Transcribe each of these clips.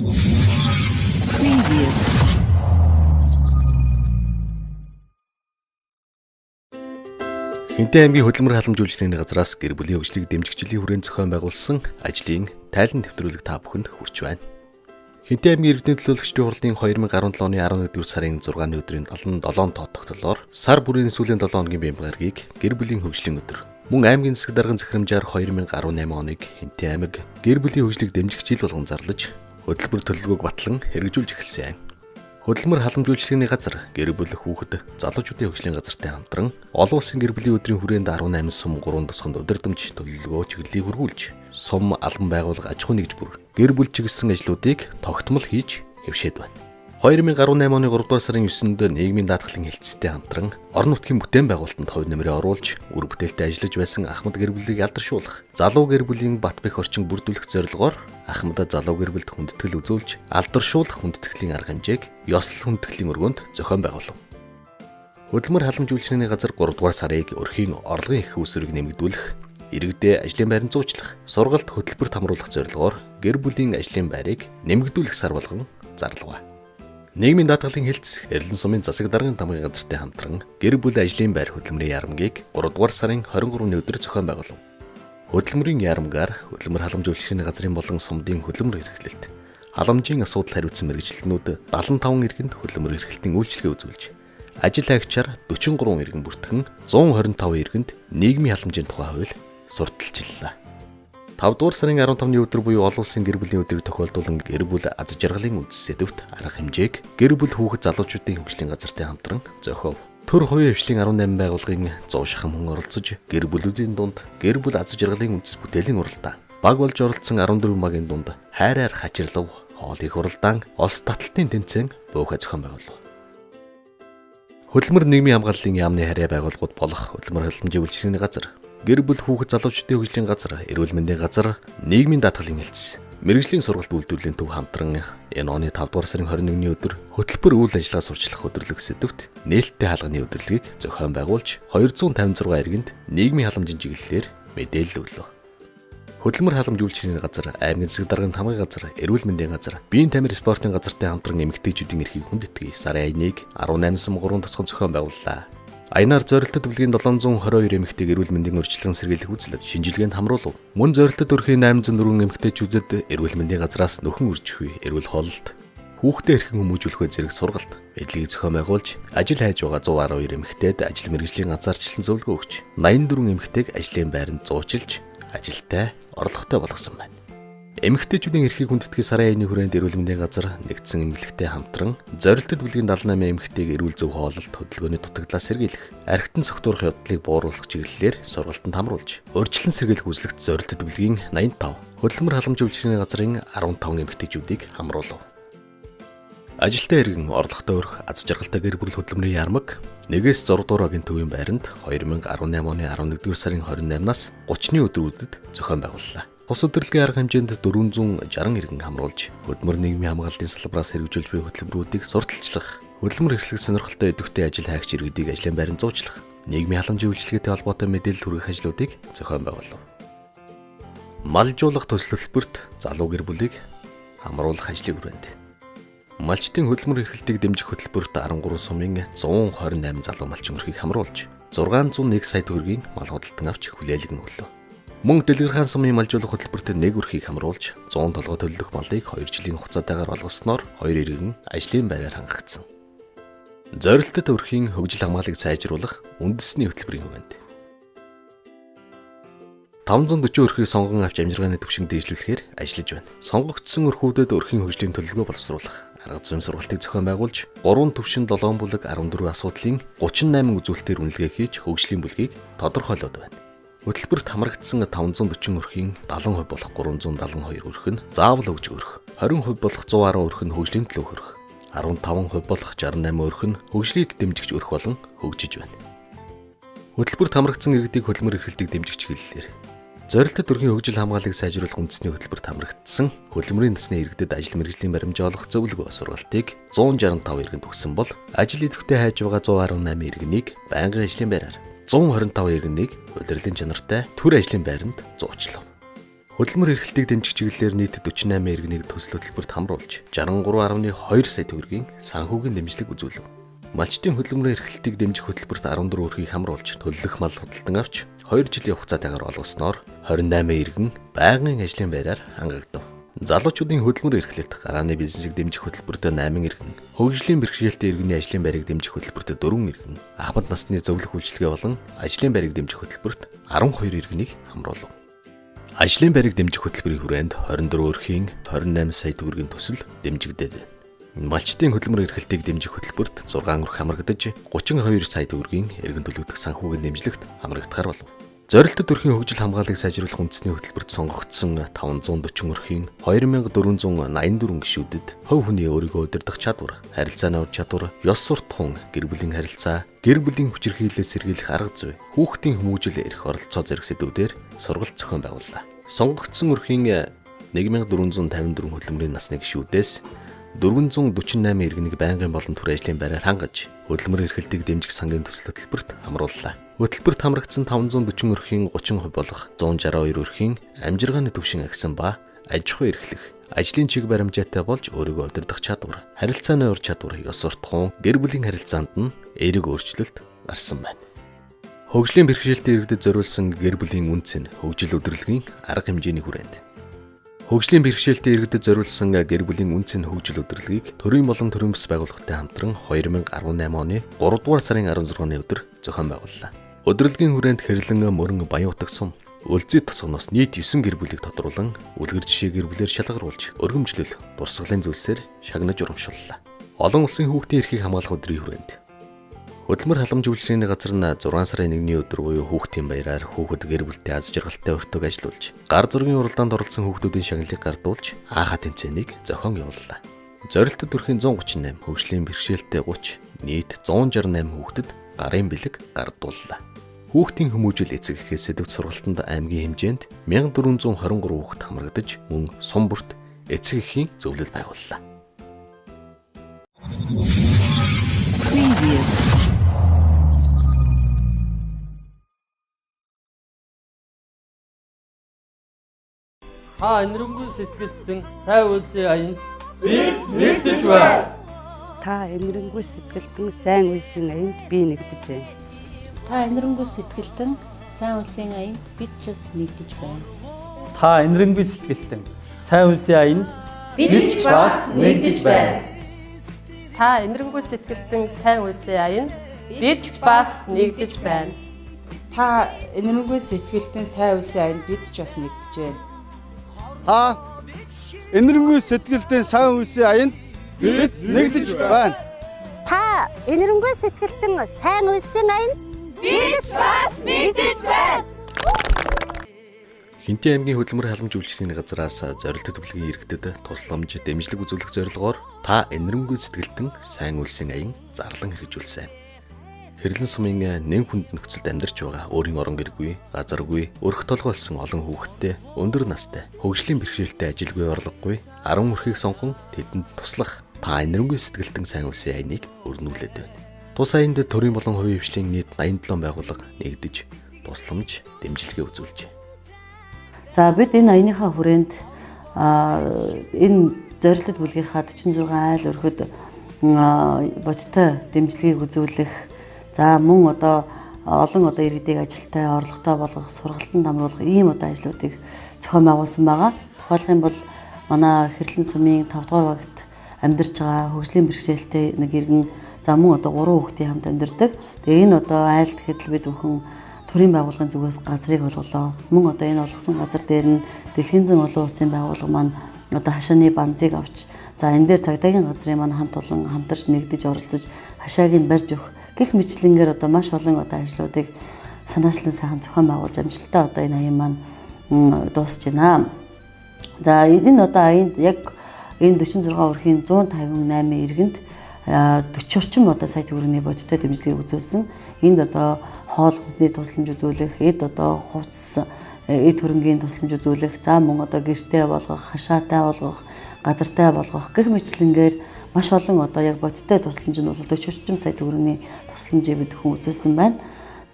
Хэнтий аймгийн хөдөлмөр халамжуулалтын газраас гэр бүлийн хөгжлийг дэмжих жилийн хүрээнд зохион байгуулсан ажлын тайлан нэвтрүүлэг та бүхэнд хүрч байна. Хэнтий аймгийн иргэдийн төлөөлөгчдийн хурлын 2017 оны 11-р сарын 6-ны өдрийн 7 тоо тогтолцоолоор сар бүрийн сүүлийн 7 хоногийн бие гаргийг гэр бүлийн хөгжлийн өдөр. Мөн аймгийн засаг даргын захирамжаар 2018 оныг Хэнтий аймаг гэр бүлийн хөгжлийг дэмжих жил болгон зарлаж хөтөлбөр төлөвлөгөөг батлан хэрэгжүүлж эхэлсэн. Хөдөлмөр халамжуулалтын газар гэр бүл хүүхэд залуучуудын хөгжлийн газартай хамтран олон улсын гэр бүлийн өдрийн хүрээнд 18 сум 3 тусганд удирдамж төлөвлөгөө чиглэлийг хургуулж сум албан байгууллага аж ахуй нэгж бүр гэр бүл чиглэсэн ажлуудыг тогтмол хийж хэвшээд байна. 2018 оны 3 дугаар сарын 9-нд нийгмийн даатгалын хэлтстэй хамтран орон нутгийн бүтээн байгуулалтанд хувь нэмрээ оруулж үр бүтээлтэй ажиллаж байсан Ахмад гэр бүлийг алдаршуулах, залуу гэр бүлийн бат бэх орчин бүрдүүлэх зорилгоор Ахмад залуу гэр бүлд хүндэтгэл үзүүлж алдаршуулах хүндэтгэлийн арга хэмжээг ёслол хүндэтгэлийн өргөнд зохион байгуулав. Хөдөлмөр халамжуулалтын газар 3 дугаар сарыг өрхийн орлогын их үүсвэрийг нэмэгдүүлэх, иргэдээ ажлын байранд зуучлах, сургалт хөтөлбөрт хамруулах зорилгоор гэр бүлийн ажлын байрыг нэмэгдүүлэх сар болгон зарлав. Нийгмийн даатгалын хэлтс Эрлэн сумын засаг даргын тамгын газартай хамтран гэр бүл ажлын байр хөдөлмөрийн ярамгийг 3 дугаар сарын 23-ны өдөр зохион байгуулав. Хөдөлмөрийн ярамгаар хөдөлмөр халамжуулалтын газрын болон сумдын хөдөлмөр эрхлэлт, халамжийн асуудал хариуцсан мэргэжилтнүүд 75 иргэнд хөдөлмөр эрхлэлтийн үйлчилгээ үзүүлж, ажил хайгчаар 43 иргэн бүртгэн 125 иргэнд нийгмийн халамжийн тухай хууль сурталчиллаа. 5 дугаар сарын 15-ны өдөр буюу олон улсын гэр бүлийн өдрийг тохиолдуулан гэр бүл аз жаргалын үндэс сэдвт арга хэмжээг гэр бүл хүүхэд залуучуудын хөгжлийн газартай хамтран зохиов. Төр хувийн хвшлийн 18 байгууллагын 100 шахан хүн оролцож гэр бүлүүдийн дунд гэр бүл аз жаргалын үндэс бүтээлийн уралдаан, баг болж оролцсон 14 магийн дунд хайраар хачирлав, хоол их уралдаан, олс таталтын тэмцээн буухай зохион байгуулав. Хөдөлмөр нийгмийн хамгааллын яамны харьяа байгууллагууд болох хөдөлмөр халамжийн үйлчилгээний газар, гэр бүл хүүхэд залуучуудын хөгжлийн газар, эрүүл мэндийн газар, нийгмийн даатгалын хэлтс, мэргэжлийн сургалт үйлдвэрлэлийн төв хамтран энэ оны 5 дугаар сарын 21-ний өдөр хөтөлбөр үйл ажиллагаа сурчлах өдрөлөг сэдвт нээлттэй хаалганы өдрөлгийг зохион байгуулж 256 иргэнд нийгмийн халамжийн чиглэлээр мэдээлэл өглөө. Хөдөлмөр халамжуулалтын газар, аймгийн засаг даргын тамгын газар, эрүүл мэндийн газар, биеийн тамир спортын газартай хамтран эмэгтэйчүүдийн эрхийг хүндэтгэе сарын 1-ыг 18 сум 3 тусган зохион байгууллаа. Аянаар зорилтод бүлгийн 722 эмэгтэйг эрүүл мэндийн урьдчилан сэргийлэх үзлэг шинжилгээнд хамруулав. Мөн зорилтод өрхийн 804 эмэгтэйчүүдэд эрүүл мэндийн газраас нөхөн үржих үе, эрүүл хооллолт, хүүхдээ эрхэн хүмүүжүүлэх зэрэг сургалт, мэдлэгийг зохион байгуулж, ажил хайж байгаа 112 эмэгтэйд ажил мэргэжлийн ганцаарчлан зөвлөгөө өгч, 84 эмэгтэйг ажлын байранд зуучилж, ажилтай, орлоготой болгосон байна. Эмэгтэйчүүдийн эрхийг хүндэтгэх сарын 1-ний хүрээнд эрүүл мэндийн газар нэгдсэн эмнэлэгтэй хамтран зорилтод бүлгийн 78 эмэгтэйг эрүүл зөв хооллолт хөдөлгөөний дутагдлаа сэргийлэх, архитан цогтуурах явдлыг бууруулах чиглэлээр сургалтанд хамруулж, урьдчилан сэргийлэх үзлэгт зорилтод бүлгийн 85, хөдөлмөр халамжуулалтын газрын 15 эмэгтэйчүүдийг хамруулав. Ажилтай иргэн орлоготой өрх аз жаргалтай гэр бүл хөдөлмөрийн ярамг 1-ээс 6 дугаар огийн төвийн байранд 2018 оны 11-р сарын 28-наас 30-ны өдрүүдэд зохион байгууллаа. Бус өдөрлөгийн арга хэмжээнд 460 иргэн хамруулж, хөдөлмөр нийгмийн хамгааллын салбараас хэрэгжүүлж буй хөтөлбөрүүдийг сурталчлах, хөдөлмөр эрхлэх сонирхолтой идэвхтэй ажил хайгч иргэдийг ажлын байранд зуучлах, нийгмийн халамжийн үйлчилгээтэй холбоотой мэдээлэл хүргэх ажлуудыг зохион байгуулав. Малжуулах төсөл хөтөлбөрт залуу гэр бүлийг хамруулах ажлын хүрээнд. Малчтын хөдөлмөр эрхлэлтийг дэмжих хөтөлбөрт 13 сумын 128 залуу малчин өрхийг хамруулж, 601 сая төгрөгийн мал худалдан авч хүлээлэг нь өглөө. Мөн Дэлгэрхан сумын малжуулах хөтөлбөрт 1 өрхийг хамруулж 100 толгой төлөх малыг 2 жилийн хугацаатайгаар олгосноор 2 иргэн ажлын байраар хангагдсан. Зорилтод өрхийн хөгжил хамгааллыг сайжруулах үндэсний хөтөлбөрийн хүрээнд 540 өрхийг сонгон авч амжиргааны түвшинг дээшлүүлэхээр ажиллаж байна. Сонгогдсон өрхүүдэд өрхийн хөгжлийн төлөвлөгөө боловсруулах, арга зүйн сургалтыг зохион байгуулж, 3 түвшин 7 бүлэг 14 асуудлын 38 үзүүлэлтээр үнэлгээ хийж хөгжлийн бүлгийг тодорхойлоод байна. Хөтөлбөрт хамрагдсан 540 өрхийн 70% болох 372 өрх нь заавал хөгжих өрх, 20% болох 110 өрх нь хөгжлийн төлөөх өрх, 15% болох 68 өрх нь хөгжлийг дэмжигч өрх болон хөгжиж байна. Хөтөлбөрт хамрагдсан иргэдийг хөдөлмөр эрхлэлтийг дэмжих чиглэлээр зорилтод өрхийн хөгжил хамгааллыг сайжруулах үндэсний хөтөлбөрт хамрагдсан хөдөлмөрийн насны иргэдэд ажил мэргэжлийн баримжаа олох зөвлөгөө сургалтыг 165 иргэнд өгсөн бол ажил идэвхтэй хайж байгаа 118 иргэнийг байнгын ажлын байраар, 125 иргэнийг удирдлагын чанартай төр ажлын байранд зуучлав. Хөдөлмөр эрхлэлтийг дэмжих чиглэлээр нийт 48 иргэнийг төсөл хөтөлбөрт хамруулж 63.2 сая төгрөгийн санхүүгийн дэмжлэг үзүүлв. Малчтын хөдөлмөрийн эрхлэлтийг дэмжих хөтөлбөрт 14 өрхийг хамруулж төлөлөх мал худалдан авч 2 жилийн хугацаатайгаар олгосноор 28 иргэн байнгын ажлын байраар хангагдав. Залуучуудын хөдөлмөр эрхлэлт гарааны бизнесийг дэмжих хөтөлбөрт 8 иргэн, хөгжлийн бэрхшээлтэй иргэний ажлын байрыг дэмжих хөтөлбөрт 4 иргэн, ахмад насны зөвлөх үйлчилгээ болон ажлын байрыг дэмжих хөтөлбөрт 12 иргэнийг хамруулв. Ажлын байрыг дэмжих хөтөлбөрийн хүрээнд 24 өрхийн 28 сая төгрөгийн төсөл дэмжигдээд байна. Малчтын хөдөлмөр эрхлэлтийг дэмжих хөтөлбөрт 6 өрх хамрагдаж 32 сая төгрөгийн эргэн төлөгдөх санхүүгийн дэмжлэгт хамрагдахаар болов. Зорилттой төрхийн хөгжил хамгааллыг сайжруулах үндэсний хөтөлбөрт сонгогдсон 540 өрхийн 2484 гишүүдэд хувь хүний өөрийгөө удирдах чадвар, харилцааны ур чадвар, ёс суртахуун, гэр бүлийн харилцаа, гэр бүлийн хүчирхийллээс сэргийлэх арга зүй, хүүхдийн хүмүүжил эрх оролцоо зэрэг сэдвүүдээр сургалт зохион байгууллаа. Сонгогдсон өрхийн 1454 хөдөлмөрийн насны гишүүдээс 448 иргэнийг байнгын болон түр ажлын байраар хангаж хөдөлмөр эрхлэлтийг дэмжих сангийн төсөл хөтөлбөрт хамрууллаа. Хөтөлбөрт хамрагдсан 540 өрхийн 30% болох 162 өрхийн амжиргааны төвшин агсан ба аж ахуй эрхлэх, ажлын чиг баримжаатай болж өөрийгөө удирдах чадвар, харилцааны ур чадвар, ёс суртахуун, гэр бүлийн харилцаанд нь эерэг өөрчлөлт гарсан байна. Хөгжлийн бэрхшээлтэй иргэдэд зориулсан гэр бүлийн үнц нь хөгжил удирдлагын арга хэмжээний хүрээнд. Хөгжлийн бэрхшээлтэй иргэдэд зориулсан гэр бүлийн үнцэн хөгжил удирдлагыг төрийн болон төрийн бас байгууллагатай хамтран 2018 оны 3 дугаар сарын 16-ны өдөр зохион байгууллаа. Удирдлагын хүрээнд хэрлэн мөрөн баян утаг сум, үлзий тосгоноос нийт 9 гэр бүлийг тодруулан үлгэр жишээ гэр бүлээр шалгаруулж өргөмжлөл, дурсгалын зүйлсээр шагнаж урамшууллаа. Олон улсын хүүхдийн эрхийг хамгаалах өдрийн хүрээнд хөдөлмөр халамж үйлчилгээний газар нь 6 сарын 1-ний өдөр буюу хүүхдийн баяраар хүүхэд гэр бүлтэй аз жаргалтай өртөг ажиллуулж, гар зургийн уралдаанд оролцсон хүүхдүүдийн шагналыг гардуулж, аахаа тэмцээнийг зохион явууллаа. Зорилттой төрхийн 138, хөгжлийн бэрхшээлтэй 30, нийт 168 хүүхдэд гарын бэлэг гардууллаа. Хүүхдийн хүмүүжил эцэг эхээс сэдвт сургалтанд аймгийн хэмжээнд 1423 хүүхэд хамрагдаж, мөн сум бүрт эцэг эхийн зөвлөл байгууллаа. Та энэрэнгүй сэтгэлтэн сайн үйлсийн аянд бид нэгдэж байна. Та энэрэнгүй сэтгэлтэн сайн үйлсийн аянд би нэгдэж байна. Та энэрэнгүй сэтгэлтэн сайн үйлсийн аянд бид ч бас нэгдэж байна. Та энэрэнгүй сэтгэлтэн сайн үйлсийн аянд бид ч бас нэгдэж байна. Та энэрэнгүй сэтгэлтэн сайн үйлсийн аянд бид ч бас нэгдэж байна. Та энэрэнгүй сэтгэлтэн сайн үйлсийн аянд бид ч бас нэгдэж байна. Та энэрэнгүй сэтгэлдээ сайн үйлсийн аянд бид нэгдэж байна. Та энэрэнгүй сэтгэлдэн сайн үйлсийн аянд бид ч бас нэгдэж байна. Хэнтий аймгийн хөдөлмөр халамж үйлчилгээний газраас зорилттой төлөвлөгийн иргэдэд тусламж, дэмжлэг үзүүлэх зорилгоор та энэрэнгүй сэтгэлдэн сайн үйлсийн аян зарлан хэрэгжүүлсэн. Хэрлэн сумын нэн хүнд нөхцөлд амьдарч байгаа өөрийн орон гэргүй, газаргүй, өрх толгойлсон олон хүүхэдтэй, өндөр настай, хөгжлийн бэрхшээлтэй ажилгүй орлогогүй 10 өрхийг сонгон тэдэнд туслах та энэрэнгүй сэтгэлдэн сайн үйлсийн аяныг өрнүүлээд байна. Тус аянд төрийн болон хувийн хвшлийн нийт 87 байгууллага нэгдэж тусламж, дэмжлэгээ үзүүлжээ. За бид энэ аяныхаа хүрээнд энэ зорилттой бүлгийнхаа 46 айл өрхөд бодиттой дэмжлэгийг үзүүлэх, за мөн олон иргэдийг ажилтай орлоготой болгох, сургалтанд амруулах ийм ажлуудыг зохион байгуулсан байгаа. Тухайлх юм бол манай Хэрлэн сумын 5 дугаар багт амьдарч байгаа хөгжлийн бэрхшээлтэй нэг иргэн, за мөн 3 хүүхдийн хамт амьдардаг. Тэгээ энэ айл гэхэд л бид бүхэн төрийн байгууллагын зүгээс газрыг олголоо. Мөн энэ олгосон газар дээр нь дэлхийн зүйн олон улсын байгууллага маань хашааны банзыг авч, за энэ дээр цагдаагийн газрын маань хамт олон хамтарч нэгдэж оролцож хашааг нь барьж өгөх гэх мэтлэнгээр маш олон ажлуудыг санаачлан сайхан зохион байгуулж амжилттай энэ аян маань дуусж байна. За энэ аянд яг энэ 46 өрхийн 158 иргэнд 40 орчим сая төгрөгийн бодиттой дэмжлэгийг үзүүлсэн. Энд хоол хүнсний тусламж үзүүлэх, хувцас, эд хөрөнгийн тусламж үзүүлэх, за мөн гэртээ болгох, хашаатай болгох, газартай болгох гэх мэтлэнгээр маш олон яг бодиттой тусламж нь бол 40 орчим сая төгрөгийн тусламжийг бид хүн үзүүлсэн байна.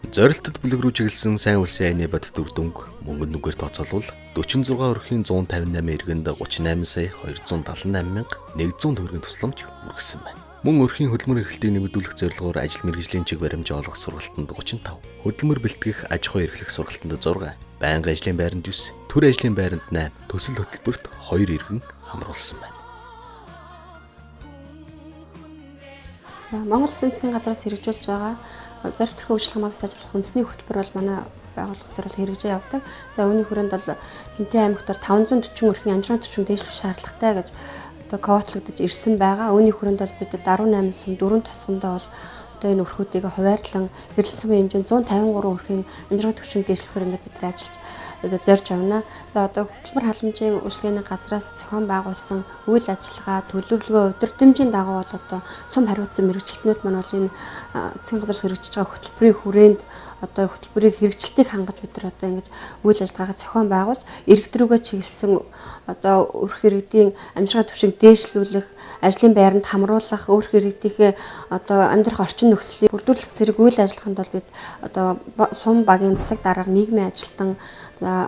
Зорилтод бүлэг рүү чиглэсэн сайн үлсийн аяны бодит үр дүнг мөнгөнд нүгээр тооцоолвол 46 өрхийн 158 иргэнд 38 сая 278 мянга 100 төгрөгийн тусламж хүргэсэн байна. Мөн өрхийн хөдөлмөр эрхлэлтийг нэмэгдүүлэх зорилгоор ажил мэргэжлийн чиг баримжаа олгох сургалтанд 35, хөдөлмөр бэлтгэх аж ахуй эрхлэх сургалтанд 6, байнгын ажлын байранд 9, төр ажлын байранд 8, төсөл хөтөлбөрт 2 иргэн хамруулсан байна. За Монгол Улсын засгийн газраас хэрэгжүүлж байгаа зорилт төрхөө хөгжлөх хамгаалалт сайжруулах үндэсний хөтөлбөр бол манай байгууллага дээр бол хэрэгжиж явдаг. За үүний хүрээнд бол Хэнтий аймагт бол 540 өрхийн амжиргааны түвшин дээшлэх шаардлагатай гэж одоо квотлогдож ирсэн байгаа. Үүний хүрээнд бол бид 18 сум 4 тосгондоо бол одоо энэ өрхүүдийг хуваарлан хэрэглэн сумын хэмжээнд 153 өрхийн амжиргааны түвшин дээшлэхээр ингээд бид нар ажиллаж зорж явна. За одоо хөтөлбөр халамжийн үйлчлэгээний газраас зохион байгуулсан үйл ажиллагаа төлөвлөгөө удирдамжийн дагуу бол одоо сум хариуцсан мэрэгчлэтнүүд маань бол энэ засгийн газраас хэрэгжиж байгаа хөтөлбөрийн хүрээнд одоо хөтөлбөрийн хэрэгжилтийг хангаж бид нар одоо ингэж үйл ажиллагаагаа зохион байгуулж иргэдрүүгээ чиглэсэн одоо өрх иргэдийн амжиргааны түвшинг дээшлүүлэх, ажлын байранд хамруулах, өрх иргэдийнхээ одоо амьдрах орчин нөхцөлийг бүрдүүлэх зэрэг үйл ажиллагаанд бол бид одоо сум багийн засаг дарга нийгмийн ажилтан за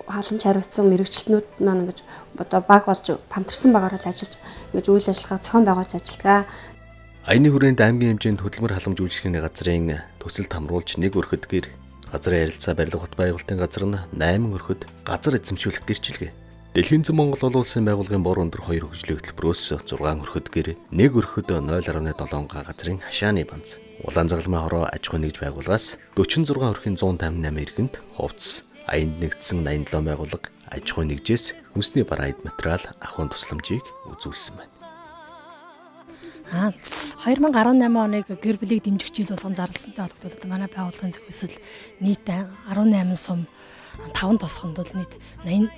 халамж хариуцсан мэрэгчлэтнүүд маань ингэж одоо баг болж хамтарсан багаар л ажиллаж ингэж үйл ажиллагаа зохион байгуулж ажилладаг. Аяны хүрээнд аймгийн хэмжээнд хөдөлмөр халамж үйлчлэгээний газрын төсөлд хамруулж 1 өрхөд гэр, газрын харилцаа барилга хот байгуулалтын газар нь 8 өрхөд газар эзэмшүүлэх гэрчилгээ. Дэлхийн зам Монгол улс улсын байгууллагын бор өндөр 2 хөгжлийн хөтөлбөрөөс 6 өрхөд гэр, 1 өрхөд 0.7 га газрын хашааны банз. Улаан загалмай хороо аж ахуй нэгж байгууллагаас 46 өрхийн 158 иргэнд хувцас, аянд нэгдсэн 87 байгууллага аж ахуй нэгжээс хүнсний бараид материал ахуйн тусламжийг үзүүлсэн байна. 2018 оныг гэр бүлийг дэмжих жил болгон зарласантай холбогдуулаад манай байгууллагын зөвхөсөл нийт 18 сум 5 тосгонд бол нийт 80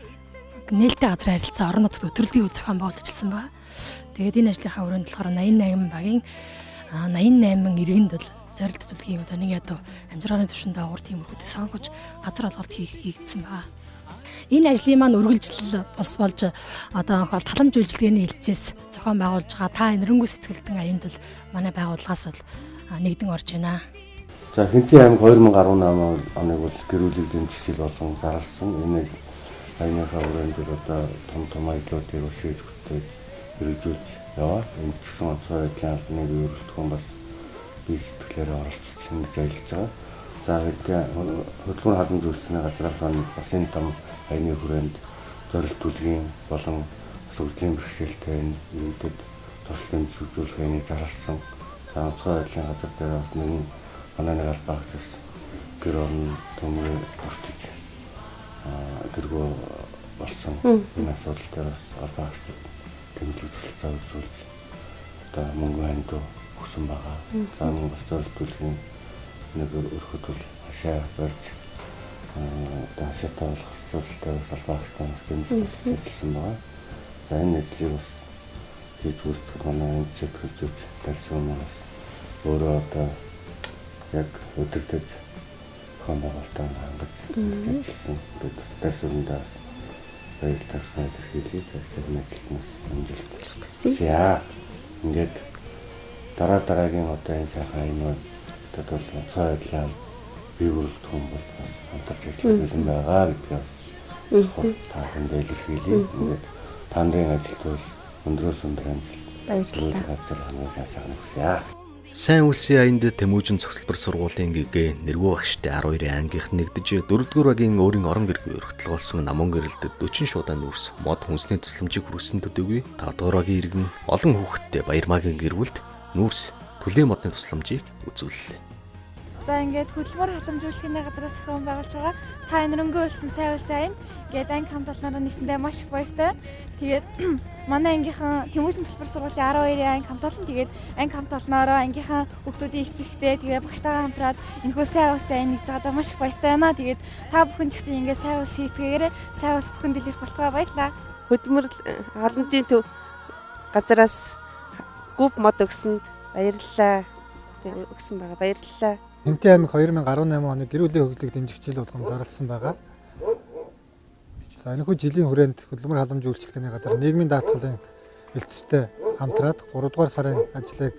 нээлттэй газрын харилцаа орон нутгад өтрөлгийн үйл зохион байгуулж ажилласан байна. Тэгээд энэ ажлынхаа хүрээнд болохоор 88 багийн 88 иргэнд бол зорилт төлөвлөгийн одоо нэг ядуу амжиргааны түвшинд даавар тиймэрхүүтэй сонгож газар олголт хийгдсэн байна. Энэ ажлын маань үргэлжлэл болж одоо хол таламж үйлчилгээний хэлтсээс зохион байгуулж байгаа та энэрэнгүй сэтгэлдэн аянд бол манай байгууллагаас бол нэгдэн орж байна. За Хэнтий аймаг 2018 оныг бол гэр бүлийн дэмжих жил болгон зарласан. Энэ аяныхаа хүрээнд одоо том аяллуудыг шийдвэртэй хэрэгжүүлж яваа. Энэ гэсэн онцгой байдлын албаныг өөрчлөлтөн бас бие сэтгэлээрээ оролцож ингэж ажиллаж байгаа. За хөдөлмөр халамж үйлчлэгээний газраас бас энэ том аяны хүрээнд зорилт төлгийн болон хөгжлийн бэрхшээлтэй нийтэд туслан зөвлөх аяны зарласан. За онцгой байдлын газар дээр бас нэг манай нэг албаагч гэр орон төмөр хүртэж тэргөө болсон энэ асуудал дээр бас албаагч дэмжих төлөвлөгөө үзүүлж одоо мөнгө ханд өгсөн байгаа. За мөн бас зорилт төлгийн нэг өрхөд бол хашаа барьж хашаатай болох зүйлтэй албаагчтай дэмжих хэлсэн байгаа. За энэ ажлыг бас хийж үүсгэх манай зэтгэж тарсан хүмүүс өөрөө одоо яг өдөртөж зохион байгуулалтаа хангаж ажилласан. Тэрсэндээ баярлалаа хэлхийе тэрхүү ажилтнаас амжилт. За ингээд дараагийн одоо энэ сайхан аймаг тодорхой онцгой байдлаа бий бүрэлдэхүүн хүн бол хамтарч ажиллах юм байгаа гэдгийг таахан дэлгэрхийлье. Ингээд та нарын ажилд бол өндрөөс өндөр амжилт. Баярлалаа. Сайн үлсийн аянд Тэмүүжин цогцлбор сургуулийн ГГ нэрвүү багштай 12 ангийнх нэгдэж 4-р багийн өөрийн орон гэргүй өргөтөлгөөлсөн намун гэрэлтэд 40 шуудан нүүрс мод хүнсний тусламжийг хүргэсэн төдийгүй 5-р багийн иргэн олон хүүхэдтэй Баярмаагийн гэрвэлд нүүрс төлөө модны тусламжийг үзүүллээ. За ингээд хөдөлмөр халамжуулалтын газраас зохион байгуулж байгаа та энэрэнгүй үлдэн сайн улсын аянд ингээд анги хамт олноор нэгсэндээ маш их баяртай. Тэгээд манай ангийнхан Тэмүүжин цогцлбор сургуулийн 12-ийн анги хамт олон тэгээд анги хамт олноороо ангийнхан хүүхдүүдийн эцэгтэй тэгээд багштайгаа хамтраад энэхүү сайн улсын аянд нэгж байгаадаа маш их баяртай байна. Тэгээд та бүхэн ч гэсэн ингээд сайн улс хийтгээгээрээ сайн улс бүхэнд илэрх болтугай баярлалаа. Хөдөлмөр халамжийн төв газраас гүп мод өгсөнд баярлалаа. Тэгээд өгсөн байгаа баярлалаа. Хэнтий аймаг 2018 оны гэр бүлийн хөгжлийг дэмжих жил болгон зарласан байгаа. За энэхүү жилийн хүрээнд хөдөлмөр халамж үйлчлэгээний газар нийгмийн даатгалын элцэстэй хамтраад 3 дугаар сарын ажлыг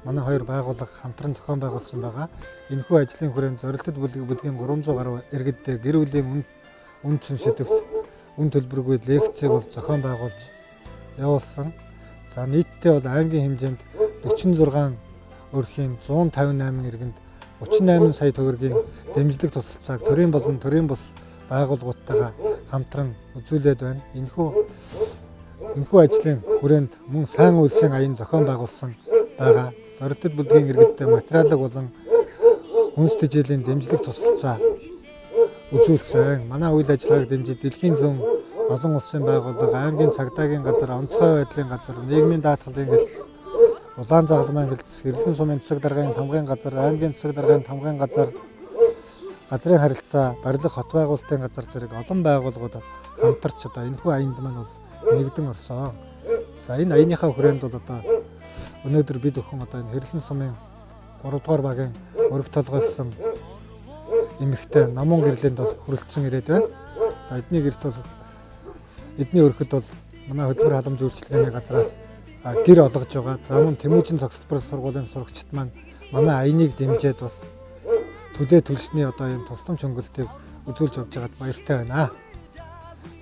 манай хоёр байгууллага хамтран зохион байгуулсан байгаа. Энэхүү ажлын хүрээнд зорилттой бүлгийн 300 гаруй иргэдтэй гэр бүлийн үндсэн сэдвт үн төлбөргүй лекцийг бол зохион байгуулж явуулсан. За нийтдээ бол аймгийн хэмжээнд 46 өрхийн 158 иргэнд 38 сая төгрөгийн дэмжлэг тусалцааг төрийн болон төрийн бус байгууллагуудтайгаа хамтран үзүүлээд байна. Энэхүү ажлын хүрээнд мөн сайн үйлсийн аян зохион байгуулсан байгаа. Зорилттой бүлгийн иргэдтэй материалог болон хүнс тэжээлийн дэмжлэг тусалцаа үзүүлсэн. Манай үйл ажиллагааг дэмжиж дэлхийн зүүн олон улсын байгууллага, аймгийн цагдаагийн газар, онцгой байдлын газар, нийгмийн даатгалын хэлтс, улаан загалмайн хэлтс, хэвлэлийн сумын засаг даргын хамгаалын газар, аймгийн засаг даргын хамгаалын газар, газрын харилцаа, барилга хот байгуулалтын газар зэрэг олон байгууллагууд хамтарч одоо энэхүү аянд маань бол нэгдэн орсон. За энэ аяныхаа хүрээнд бол одоо өнөөдөр бид бүхэн одоо энэ хэвлэлийн сумын 3 дугаар багийн өргө толгойлсон эмэгтэй намун гэрлэнд бол хүрэлцэн ирээд байна. За эдний гэрт бол эдний өргөд бол манай хөдөлмөр халамж үйлчилгээний газраас гэр олгож байгаа. За мөн Тэмүүжин цогцлбор сургуулийн сурагчид маань манай аяныг дэмжиж бас төлөө төлшний одоо ийм тусламж хөнгөлтийг үзүүлж явж байгаад баяртай байна.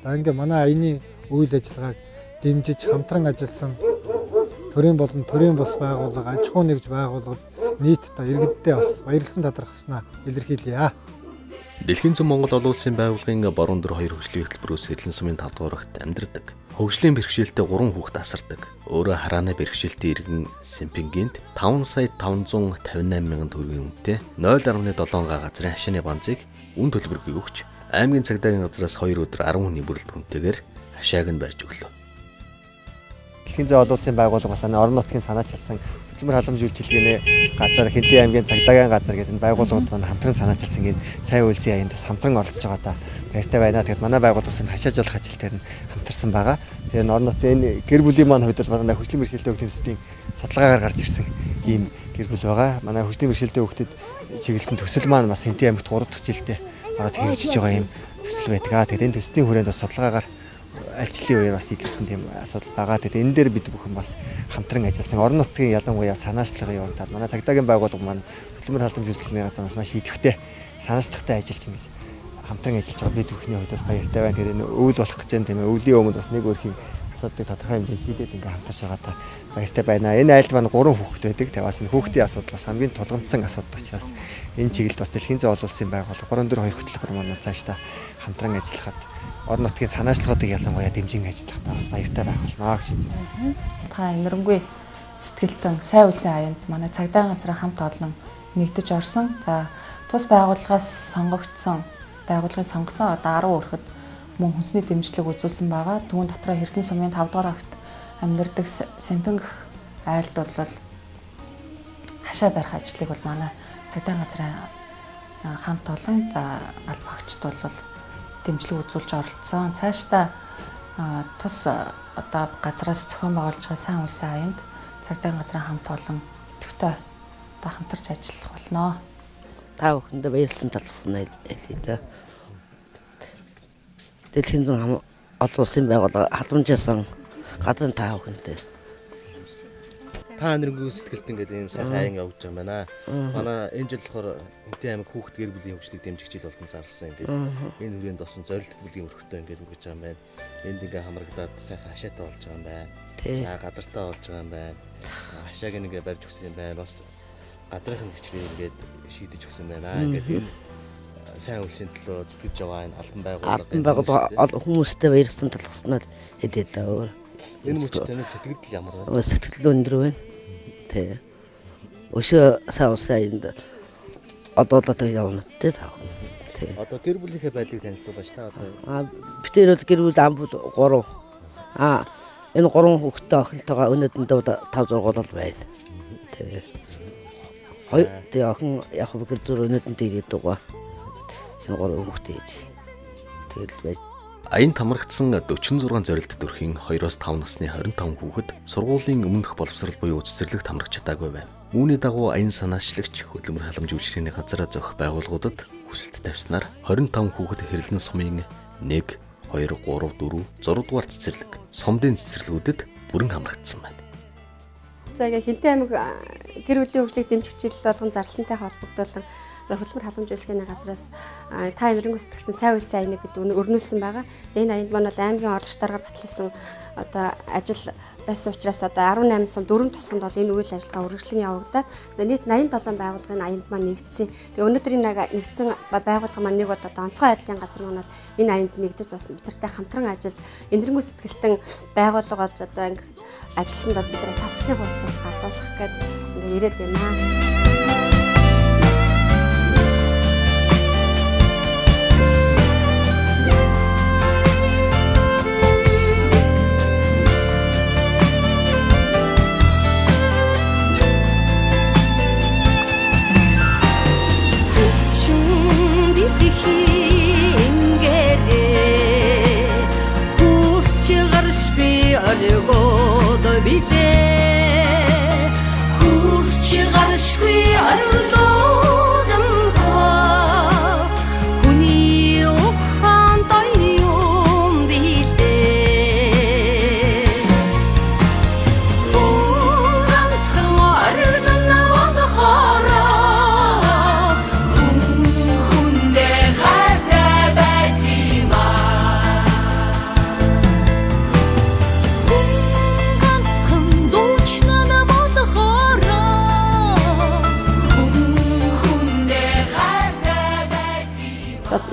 За ингээ манай аяны үйл ажиллагааг дэмжиж хамтран ажилласан төрийн болон төрийн бус байгууллага, аж ахуй нэгж байгууллагад нийт одоо иргэддээ бас баярлсан талархснаа илэрхийлье. Дэлхийн зүүн Монгол олон улсын байгууллагын борон дөр 2 хөгжлийн хөтөлбөрөөс хэдэн сумын 5 дугаарт амьдардаг. Хөгжлийн бэрхшээлтэй 3 хүүхэд асардаг. Өөрөө харааны бэрхшээлтэй иргэн Сэмпингийнт 5 сая 558 мянган төгрөгийн үнэтэй 0.7 га газрын хашааны банзыг үн төлбөргүй өгч аймгийн цагдаагийн газраас 2 өдөр 10 хүний бүрэлдэхүүн хүнтэйгээр хашааг нь барьж өглөө. Дэлхийн зүүн олон улсын байгууллага бас орон нутгийн санаач хэлсэн хөдөлмөр халамж үйлчилгээний газар, Хэнтий аймгийн цагдаагийн газар гэдэг энэ байгууллагууд маань хамтран санаачилсан энэ сайн үйлсийн аянд бас хамтран оролцож байгаа та баяртай байна. Тэгэхээр манай байгууллагаас энэ хашаажуулах ажил дээр нь хамтарсан байгаа. Тэгэхээр орон нутгийн энэ гэр бүлийн маань хувьд бол манай хөгжлийн бэрхшээлтэй хүүхдийн судалгаагаар гарч ирсэн ийм гэр бүл байгаа. Манай хөгжлийн бэрхшээлтэй хүүхдэд чиглэсэн төсөл маань бас Хэнтий аймагт 3 дахь жилдээ ороод хэрэгжиж байгаа ийм төсөл байдаг. Тэгэхээр энэ төслийн хүрээнд бас судалгаагаар ажлын үеэр бас илэрсэн тийм асуудал байгаа. Тэгээд энэ дээр бид бүхэн бас хамтран ажилласан. Орон нутгийн ялангуяа санаачлагын явагдаад манай цагдаагийн байгууллага маань хөдөлмөр халамж үйлчилгээний газраас маш идэвхтэй санаачлагтай ажиллаж ингэж хамтран ажиллаж байгаа бид бүхний хувьд бол баяртай байна. Тэгээд энэ өвөл болох гэж байна тийм ээ. Өвлийн өмнө бас нэг өөрхийн асуудлыг тодорхой хэмжээнд шийдээд ингээ хамтарч байгаа та баяртай байна. Энэ айлд маань 3 хүүхэд байдаг. Тэгээд бас энэ хүүхдийн асуудал бас хамгийн тулгамдсан асуудал учраас энэ чиглэлд бас Дэлхийн зүүн олон улсын байгууллага борон дөр 2 хөтөлбөр маань цааш та хамтран ажиллахад орон нутгийн санаачлагуудыг ялангуяа дэмжин ажиллах та бас баяртай байх болно гэж байна. Та энэрэнгүй сэтгэлтэн сайн үйлсийн аянд манай цагдаагийн газрын хамт олон нэгдэж орсон. За тус байгууллагаас сонгогдсон байгууллагын сонгосон одоо 10 өрхөд мөн хүнсний дэмжлэг үзүүлсэн байгаа. Түүн дотроо Эрдэнэ сумын 5 дугаар агт амьдардаг Сэмпинг айлд бол хашаа барих ажлыг бол манай цагдаагийн газрын хамт олон за аль багчд бол дэмжлэг үзүүлж оролцсон. Цаашдаа тус одоо газраас зохион байгуулж байгаа сайн үйлсийн аянд цагдаагийн газрын хамт олон идэвхтэй одоо хамтарч ажиллах болно. Та бүхэндээ баярлсан талархна хэлье. Дэлхийн зүүн олон улсын байгууллага халамжаасан гадны та бүхэндээ та нэрнгүй сэтгэлд ингээд ийм сайхан аян явуулж байгаа юм байна. Манай энэ жил болохоор Хэнтий аймаг хүүхэд гэр бүлийн хөгжлийг дэмжих жил болгон зарласан ингээд энэ хүрээнд болсон зорилттой бүлгийн өрхтөө ингээд үргэж байгаа юм байна. Энд ингээ хамрагдаад сайхан хашаатай болж байгаа юм байна. За газартаа болж байгаа юм байна. Хашааг ингээ барьж өгсөн юм байна. Бас газрын хэмжээгээр ингээд шийдэж өгсөн байна. Ингээд энэ сайн үйлсийн төлөө зүтгэж байгаа энэ албан байгууллага хүмүүстэй баярлсан талархснаа хэлээд байгаа. Энэ мөч таны сэтгэл ямар байна? Сэтгэл өндөр байна. Тэ. Өшөө саусайнд одоолоод явна тэ таа. Тэ. Одоо гэр бүлийнхээ байдлыг танилцуулаач та одоо. Битэр бол гэр бүл амбууд 3. Энэ 3 хүүхэдтэй охинтойгоо өнөөдөндөө 5 6 бол байна. Тэ. Тэ охин яг гэр зүр өнөөдөнд ирээд байгаа. Энэ 3 хүүхэдтэй. Тэгэл байж. Аянд хамрагдсан 46 зорилттой өрхийн 2-5 насны 25 хүүхэд сургуулийн өмнөх боловсрол буюу үстэрлэгт хамрагч чадаагүй байна. Үүний дагуу аян санаачлагч хөдөлмөр халамж үйлчилгээний газар зохих байгууллагуудад хүсэлт тавьснаар 25 хүүхэд хэрлэн сумын 1, 2, 3, 4, 6 дугаар цэцэрлэг, сумдын цэцэрлэгүүдэд бүрэн хамрагдсан байна. За ингээ Хэнтий аймаг гэр бүлийн хөгжлийг дэмжих жил болгон зарласантай холбогдуулан хөгжмөр халамжуулалтын газраас та энэрэнгүй сэтгэлтэн сайн үйлсэн аян гэдэг өрнүүлсэн байгаа. За энэ аянд маань бол аймгийн орлогч даргаар батлуулсан одоо ажил байсан учраас одоо 18 сум 4 тосгонд бол энэ үйл ажиллагаа үргэлжлэн явагдаад за нийт 87 байгууллагын аянд маань нэгдсэн. Тэгээ өнөөдөр энэ нэгдсэн байгууллага маань нэг бол одоо онцгой байдлын газар маань бол энэ аянд нэгдэж бас бидэртэй хамтран ажиллаж энэрэнгүй сэтгэлтэн байгууллага болж одоо ажилласанд бол биднээс талхлын хуудасаас гадуулах гэдэг ингээ ирээд байна.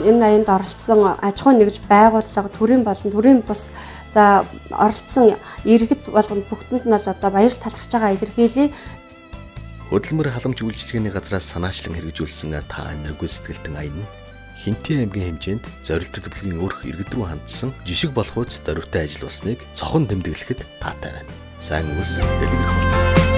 Энэ аянд оролцсон аж ахуйн нэгж байгууллага төрийн болон төрийн бус за оролцсон иргэд болгонд бүгдэнд нь бол одоо баяр талархаж байгаа илэрхийлье. Хөдөлмөр халамж үйлчилгээний газраас санаачлан хэрэгжүүлсэн та энэргүй сэтгэлтэн аян нь Хэнтий аймгийн хэмжээнд зорилттой төлөвлөгийн өрх иргэд рүү хандсан жишг болох үз дөрвтэй ажил болсныг цохон тэмдэглэхэд таатай байна. Сайн үс дэлгэрэх болно.